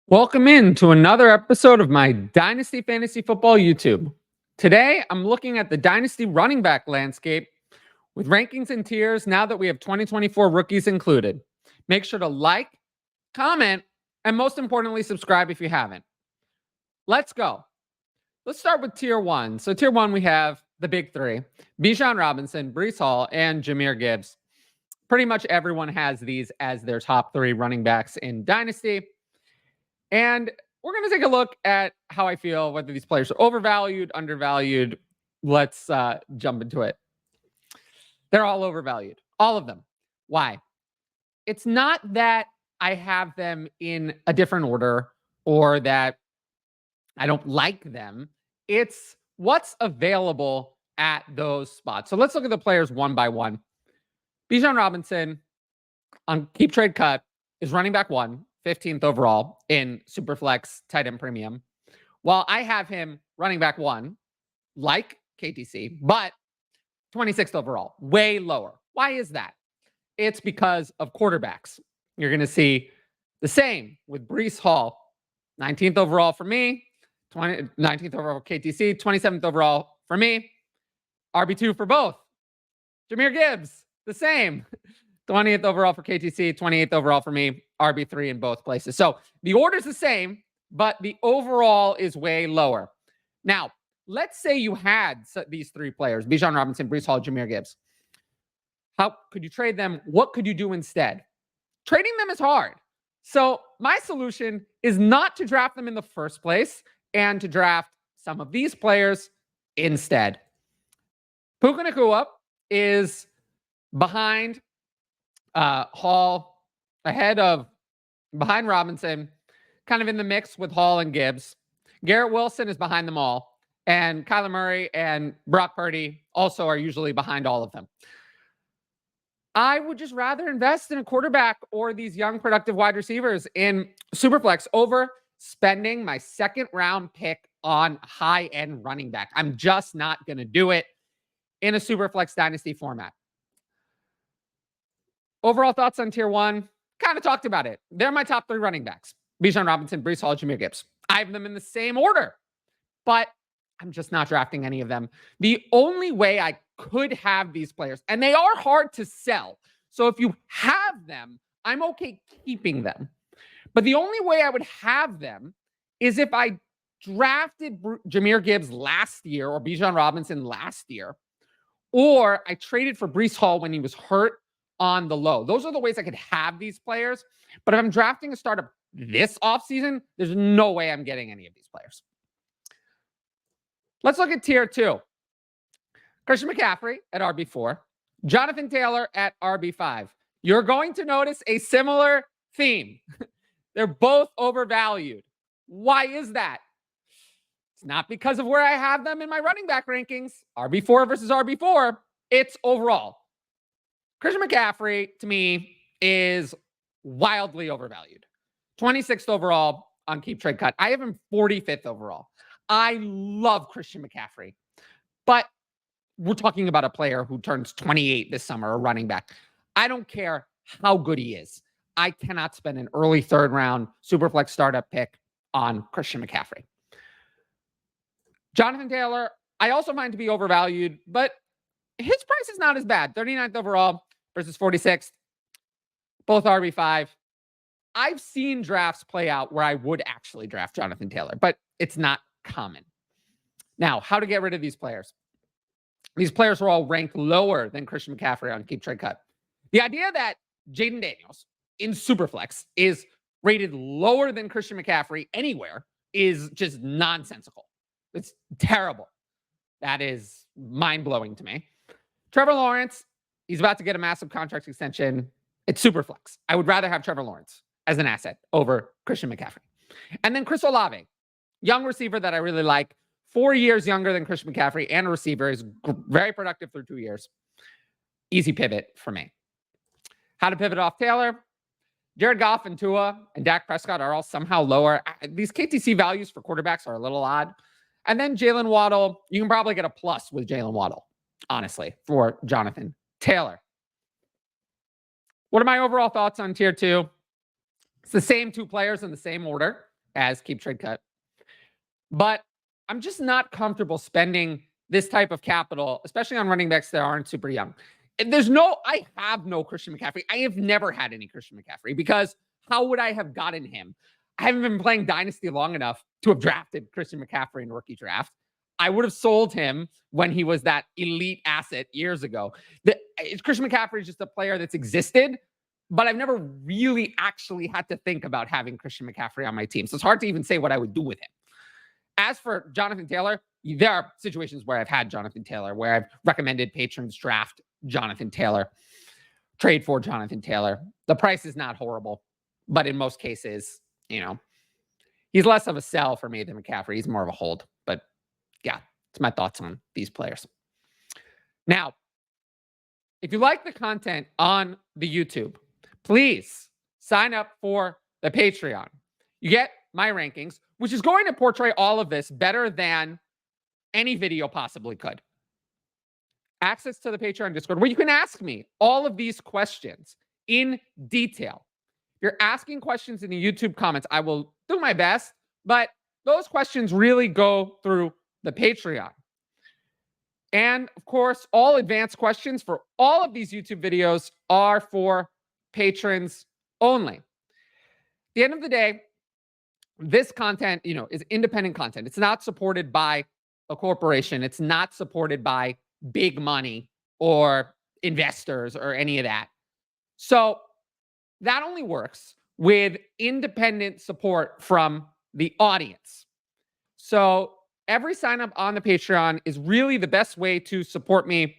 Welcome in to another episode of my Dynasty Fantasy Football YouTube. Today, I'm looking at the Dynasty running back landscape with rankings and tiers now that we have 2024 rookies included. Make sure to like, comment, and most importantly, subscribe if you haven't. Let's go. Let's start with tier one. So tier one, we have the big three: Bijan Robinson, Breece Hall, and Jahmyr Gibbs. Pretty much everyone has these as their top three running backs in Dynasty. And we're going to take a look at how I feel, whether these players are overvalued, undervalued. Let's jump into it. They're all overvalued, all of them. Why? It's not that I have them in a different order or that I don't like them. It's what's available at those spots. So let's look at the players one by one. Bijan Robinson on Keep Trade Cut is running back one, 15th overall in Superflex tight end premium, while I have him running back one, like KTC, but 26th overall, way lower. Why is that? It's because of quarterbacks. You're going to see the same with Breece Hall, 19th overall for me, 19th overall for KTC, 27th overall for me, RB2 for both. Jahmyr Gibbs, the same. 20th overall for KTC, 28th overall for me, RB3 in both places. So the order's the same, but the overall is way lower. Now, let's say you had these three players: Bijan Robinson, Breece Hall, Jahmyr Gibbs. How could you trade them? What could you do instead? Trading them is hard. So my solution is not to draft them in the first place and to draft some of these players instead. Puka Nacua is behind Hall, behind Robinson, kind of in the mix with Hall and Gibbs. Garrett Wilson is behind them all. And Kyler Murray and Brock Purdy also are usually behind all of them. I would just rather invest in a quarterback or these young productive wide receivers in Superflex over spending my second round pick on high-end running back. I'm just not going to do it in a Superflex Dynasty format. Overall thoughts on tier one, kind of talked about it. They're my top three running backs: Bijan Robinson, Breece Hall, Jahmyr Gibbs. I have them in the same order, but I'm just not drafting any of them. The only way I could have these players, and they are hard to sell, so if you have them, I'm okay keeping them. But the only way I would have them is if I drafted Jahmyr Gibbs last year or Bijan Robinson last year, or I traded for Breece Hall when he was hurt on the low. Those are the ways I could have these players. But if I'm drafting a startup this offseason, there's no way I'm getting any of these players. Let's look at tier two. Christian McCaffrey at RB4, Jonathon Taylor at RB5. You're going to notice a similar theme. They're both overvalued. Why is that? It's not because of where I have them in my running back rankings, RB4 versus RB4. It's overall. Christian McCaffrey, to me, is wildly overvalued. 26th overall on Keep Trade Cut. I have him 45th overall. I love Christian McCaffrey, but we're talking about a player who turns 28 this summer, a running back. I don't care how good he is. I cannot spend an early third round Superflex startup pick on Christian McCaffrey. Jonathon Taylor, I also find to be overvalued, but his price is not as bad. 39th overall versus 46th, both RB5. I've seen drafts play out where I would actually draft Jonathon Taylor, but it's not common. Now, how to get rid of these players? These players are all ranked lower than Christian McCaffrey on Keep Trade Cut. The idea that Jaden Daniels in Superflex is rated lower than Christian McCaffrey anywhere is just nonsensical. It's terrible. That is mind-blowing to me. Trevor Lawrence, he's about to get a massive contract extension. It's Superflex. I would rather have Trevor Lawrence as an asset over Christian McCaffrey. And then Chris Olave, young receiver that I really like, 4 years younger than Christian McCaffrey and a receiver, is very productive through 2 years. Easy pivot for me. How to pivot off Taylor? Jared Goff and Tua and Dak Prescott are all somehow lower. These KTC values for quarterbacks are a little odd. And then Jalen Waddle, you can probably get a plus with Jalen Waddle, honestly, for Jonathon Taylor. What are my overall thoughts on tier two? It's the same two players in the same order. as keep trade cut. But I'm just not comfortable spending this type of capital, especially on running backs that aren't super young. I have no Christian McCaffrey. I have never had any Christian McCaffrey because how would I have gotten him? I haven't been playing Dynasty long enough to have drafted Christian McCaffrey in a rookie draft. I would have sold him when he was that elite asset years ago. Christian McCaffrey is just a player that's existed, but I've never really actually had to think about having Christian McCaffrey on my team. So it's hard to even say what I would do with him. As for Jonathan Taylor, there are situations where I've had Jonathan Taylor, where I've recommended patrons draft Jonathan Taylor, trade for Jonathan Taylor. The price is not horrible, but in most cases, he's less of a sell for me than McCaffrey. He's more of a hold. But yeah, it's my thoughts on these players. Now, if you like the content on the YouTube, please sign up for the Patreon. You get my rankings, which is going to portray all of this better than any video possibly could. Access to the Patreon Discord, where you can ask me all of these questions in detail. If you're asking questions in the YouTube comments, I will do my best, but those questions really go through the Patreon. And of course, all advanced questions for all of these YouTube videos are for patrons only. At the end of the day, this content, is independent content. It's not supported by a corporation. It's not supported by big money or investors or any of that. So that only works with independent support from the audience. So every sign up on the Patreon is really the best way to support me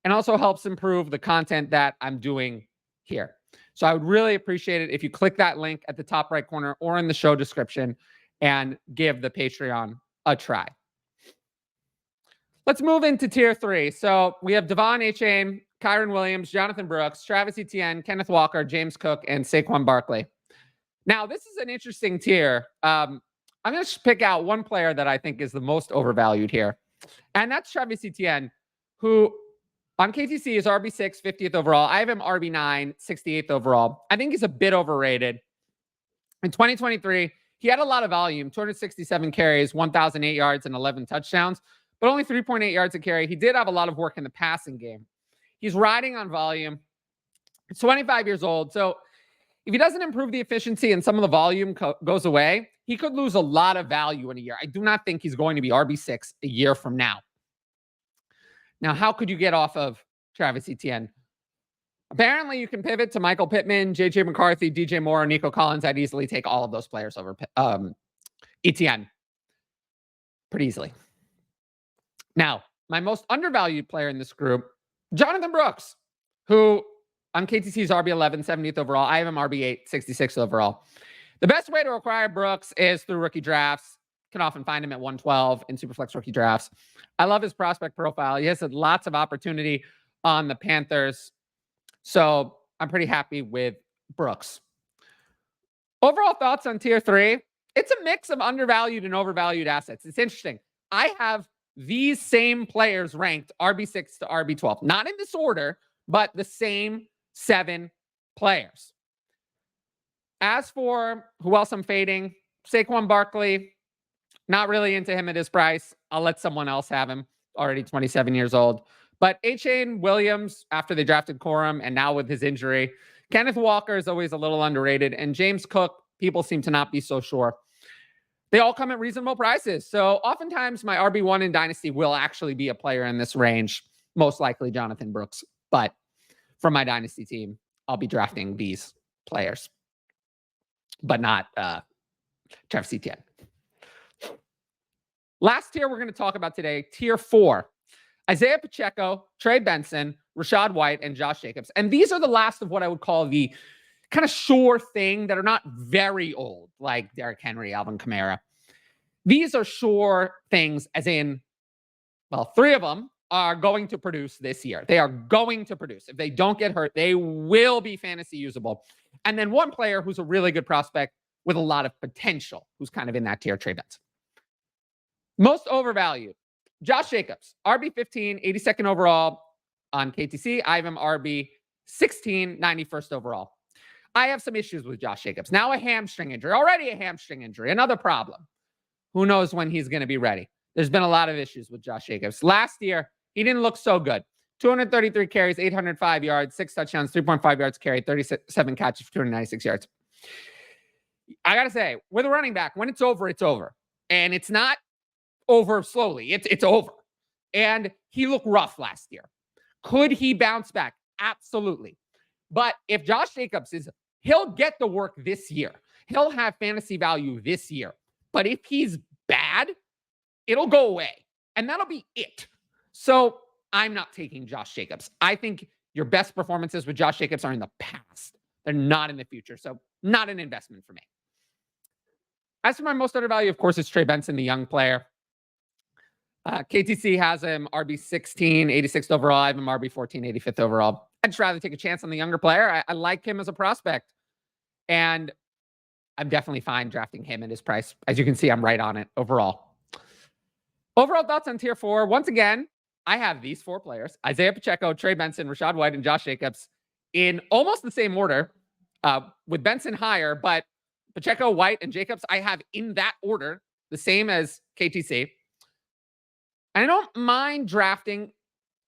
and also helps improve the content that I'm doing here. So I would really appreciate it if you click that link at the top right corner or in the show description and give the Patreon a try. Let's move into tier 3. So we have Devon Achane, Kyren Williams, Jonathan Brooks, Travis Etienne, Kenneth Walker, James Cook, and Saquon Barkley. Now, this is an interesting tier. I'm going to pick out one player that I think is the most overvalued here, and that's Travis Etienne, who on KTC is RB6, 50th overall. I have him RB9, 68th overall. I think he's a bit overrated. In 2023, he had a lot of volume, 267 carries, 1,008 yards, and 11 touchdowns, but only 3.8 yards a carry. He did have a lot of work in the passing game. He's riding on volume. He's 25 years old. So if he doesn't improve the efficiency and some of the volume goes away, he could lose a lot of value in a year. I do not think he's going to be RB6 a year from now. Now, how could you get off of Travis Etienne? Apparently, you can pivot to Michael Pittman, J.J. McCarthy, DJ Moore, Nico Collins. I'd easily take all of those players over Etienne. Pretty easily. Now, my most undervalued player in this group, Jonathan Brooks, who on KTC is RB11, 70th overall. I have him RB8, 66th overall. The best way to acquire Brooks is through rookie drafts. Can often find him at 112 in Superflex rookie drafts. I love his prospect profile. He has lots of opportunity on the Panthers. So I'm pretty happy with Brooks. Overall thoughts on tier 3. It's a mix of undervalued and overvalued assets. It's interesting. I have these same players ranked RB6 to RB12. Not in this order, but the same 7 players. As for who else I'm fading, Saquon Barkley, not really into him at his price. I'll let someone else have him, already 27 years old. But Achane, Williams, after they drafted Corum, and now with his injury. Kenneth Walker is always a little underrated. And James Cook, people seem to not be so sure. They all come at reasonable prices. So oftentimes my RB1 in Dynasty will actually be a player in this range, most likely Jonathan Brooks. But for my Dynasty team, I'll be drafting these players, but not Travis Etienne. Last tier we're going to talk about today, tier 4. Isiah Pacheco, Trey Benson, Rachaad White, and Josh Jacobs. And these are the last of what I would call the kind of sure thing that are not very old, like Derrick Henry, Alvin Kamara. These are sure things, as in, well, 3 of them are going to produce this year. They are going to produce. If they don't get hurt, they will be fantasy usable. And then one player who's a really good prospect with a lot of potential, who's kind of in that tier, Trey Benson. Most overvalued, Josh Jacobs, RB15, 82nd overall on KTC. I have him RB16, 91st overall. I have some issues with Josh Jacobs. Now a hamstring injury, already a hamstring injury, another problem. Who knows when he's going to be ready? There's been a lot of issues with Josh Jacobs. Last year, he didn't look so good. 233 carries, 805 yards, 6 touchdowns, 3.5 yards carried, 37 catches for 296 yards. I got to say, with a running back, when it's over, it's over. And it's not over slowly. It's over. And he looked rough last year. Could he bounce back? Absolutely. But if Josh Jacobs he'll get the work this year. He'll have fantasy value this year. But if he's bad, it'll go away. And that'll be it. So I'm not taking Josh Jacobs. I think your best performances with Josh Jacobs are in the past. They're not in the future. So not an investment for me. As for my most undervalued, of course, it's Trey Benson, the young player. KTC has him RB16, 86th overall. I have him RB14, 85th overall. I'd just rather take a chance on the younger player. I like him as a prospect. And I'm definitely fine drafting him at his price. As you can see, I'm right on it overall. Overall thoughts on tier 4. Once again, I have these 4 players: Isiah Pacheco, Trey Benson, Rachaad White, and Josh Jacobs in almost the same order, with Benson higher, but Pacheco, White, and Jacobs I have in that order, the same as KTC. And I don't mind drafting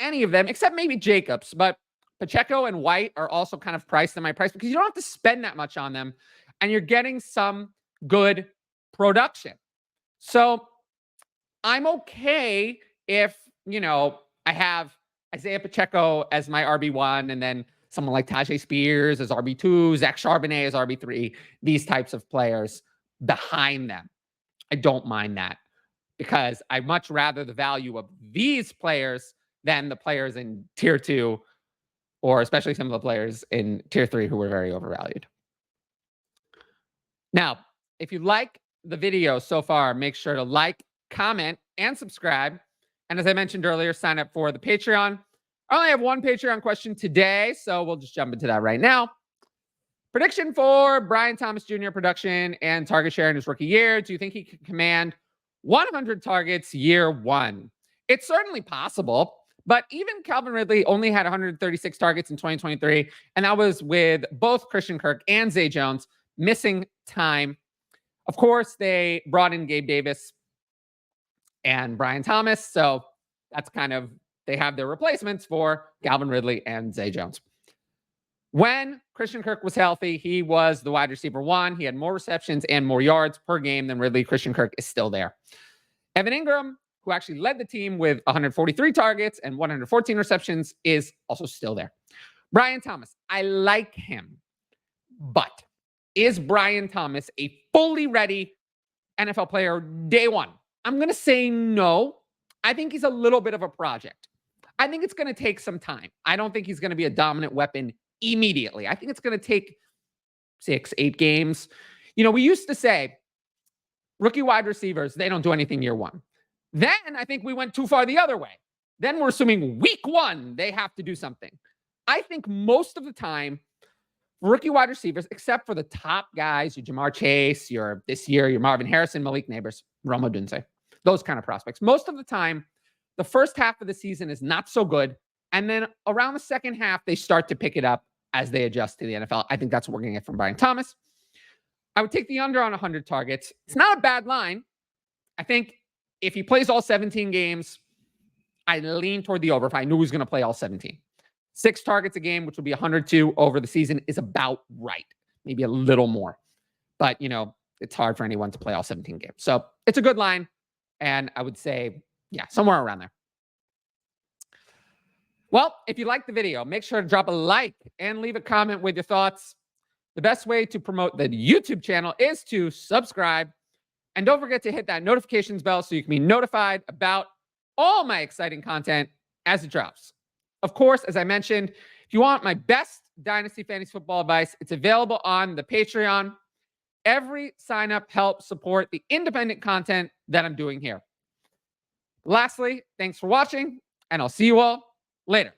any of them, except maybe Jacobs, but Pacheco and White are also kind of priced in my price because you don't have to spend that much on them, and you're getting some good production. So I'm okay if, I have Isiah Pacheco as my RB1 and then someone like Tajay Spears as RB2, Zach Charbonnet as RB3, these types of players behind them. I don't mind that because I much rather the value of these players than the players in tier 2, or especially some of the players in tier 3 who were very overvalued. Now, if you like the video so far, make sure to like, comment, and subscribe. And as I mentioned earlier, sign up for the Patreon. I only have one Patreon question today, so we'll just jump into that right now. Prediction for Brian Thomas Jr. production and target share in his rookie year. Do you think he can command 100 targets year 1? It's certainly possible, but even Calvin Ridley only had 136 targets in 2023, and that was with both Christian Kirk and Zay Jones missing time. Of course, they brought in Gabe Davis and Brian Thomas, so that's kind of, they have their replacements for Calvin Ridley and Zay Jones. When Christian Kirk was healthy, he was the wide receiver 1. He had more receptions and more yards per game than Ridley. Christian Kirk is still there. Evan Ingram, who actually led the team with 143 targets and 114 receptions, is also still there. Brian Thomas, I like him, but is Brian Thomas a fully ready NFL player day 1? I'm going to say no. I think he's a little bit of a project. I think it's going to take some time. I don't think he's going to be a dominant weapon immediately. I think it's going to take 6-8 games. We used to say rookie wide receivers, they don't do anything year 1. Then I think we went too far the other way. Then we're assuming week 1, they have to do something. I think most of the time, rookie wide receivers, except for the top guys, your Ja'Marr Chase, your Marvin Harrison, Malik Neighbors, Rome Odunze, those kind of prospects. Most of the time, the first half of the season is not so good. And then around the second half, they start to pick it up as they adjust to the NFL. I think that's what we're going to get from Brian Thomas. I would take the under on 100 targets. It's not a bad line. I think if he plays all 17 games, I lean toward the over if I knew he was going to play all 17. 6 targets a game, which would be 102 over the season, is about right. Maybe a little more. But, it's hard for anyone to play all 17 games. So it's a good line. And I would say, somewhere around there. Well, if you liked the video, make sure to drop a like and leave a comment with your thoughts. The best way to promote the YouTube channel is to subscribe. And don't forget to hit that notifications bell so you can be notified about all my exciting content as it drops. Of course, as I mentioned, if you want my best Dynasty Fantasy Football advice, it's available on the Patreon. Every sign up helps support the independent content that I'm doing here. Lastly, thanks for watching, and I'll see you all later.